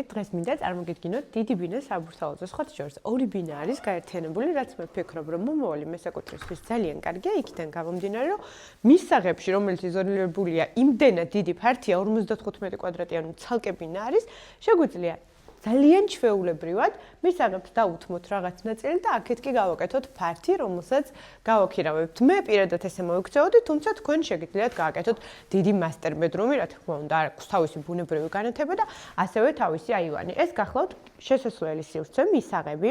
დღეს მინდა წარმოგიდგინოთ დიდი ბინა საბურთალოზე. სხვა შორის ორი ბინა არის გაერთიანებული, რაც მე ვფიქრობ, რომ მომავალი მესაკუთრებისთვის ძალიან კარგია, იქიდან გამომდინარე, რომ მის საღებში, რომელიც იზოლირებულია, იმდენად დიდი ფართია 55 კვადრატიანი ცალკე ბინა არის, შეგვიძლია ძალიან ჩვეულებრივად მის საღებს დაუთმოთ რაღაც ნაწილი და აქეთ კი გავაკეთოთ ფართი, რომელსაც გავაქირავებთ. მე პირადად ესე მოვიქცეოდი, თუმცა თქვენ შეგიძლიათ გააკეთოთ დიდი მასტერ ბედრუმი, რა თქმა უნდა, აქვს თავისი ბუნებრივი განათება და ასევე თავისი აივანი. ეს გახლავთ შესასვლელის სივრცე, მის საღები,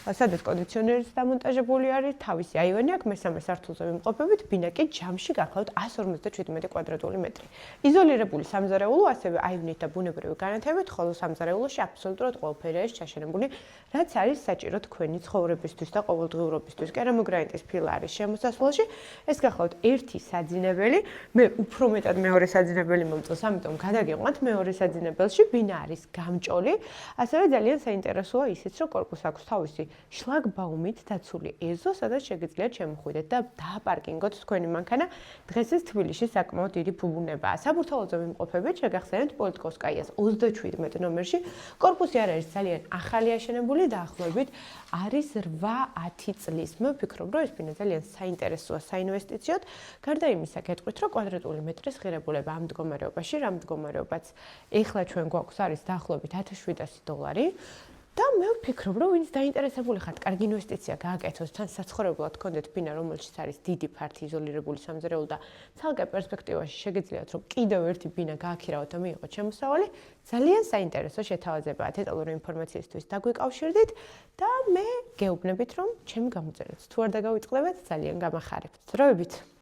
სადაც კონდიციონერიც დამონტაჟებული არის, თავისი აივანი აქვს, მესამე სართულზე ვიმყოფებით, ბინა კი ჯამში გახლავთ 157 კვადრატული მეტრი. იზოლირებული სამზარეულო, ასევე აივნით და ბუნებრივი განათებით, ხოლო სამზარეულოში აბსოლუტურად ყველაფერი არის ჩაშენებული, რაც არის საჭირო თქვენი ცხოვრებისთვის და ყოველდღიურობისთვის. კერამოგრანიტის ფილა არის შემოსასვლელში. ეს გახლავთ ერთი საძინებელი, მე უფრო მეტად მეორე საძინებელი მომწონს, ამიტომ გადაგიყვანთ მეორე საძინებელში, ბინა არის გამჭოლი, ასევე ძალიან საინტერესოა ისიც, რომ კორპუსს აქვს თავისი შლაგბაუმით დაცული ეზო, სადაც შეგიძლიათ შემოხვიდეთ და დააპარკინგოთ თქვენი მანქანა. დღეს ეს თბილისში საკმაოდ დიდი ფუბუნებაა. საბურთალოზე ვიმყოფებით, შეგახსენებთ პოლიტიკოსკაიას 37 ნომერში. კორპუსი არ არის ძალიან ახალი აშენებული, დაახლოებით არის 8-10 წლის. მე ვფიქრობ, რომ ეს ბინა ძალიან საინტერესოა საინვესტიციოდ. გარდა იმისა, გეტყვით, რომ კვადრატული მეტრის ღირებულება ამ მდგომარეობაში, რა მდგომარეობაც ეხლა ჩვენ გვაქვს არის დაახლოებით $1700. და მე ვფიქრობ, რომ ვინც დაინტერესებული ხართ, კარგი ინვესტიცია გააკეთოთ, თან საცხოვრებლად გქონდეთ ბინა, რომელშიც არის დიდი ფართი იზოლირებული სამზარეულო და ცალკე პერსპექტივაში შეგიძლიათ, რომ კიდევ ერთი ბინა გააქირავოთ და მიიღოთ შემოსავალი, ძალიან საინტერესო შეთავაზებაა. დეტალური ინფორმაციისთვის დაგვიკავშირდით და მე გეუბნებით, რომ ჩემი გამოწერაც თუ არ დაგავიწყდებათ, ძალიან გამახარებთ. დროებით.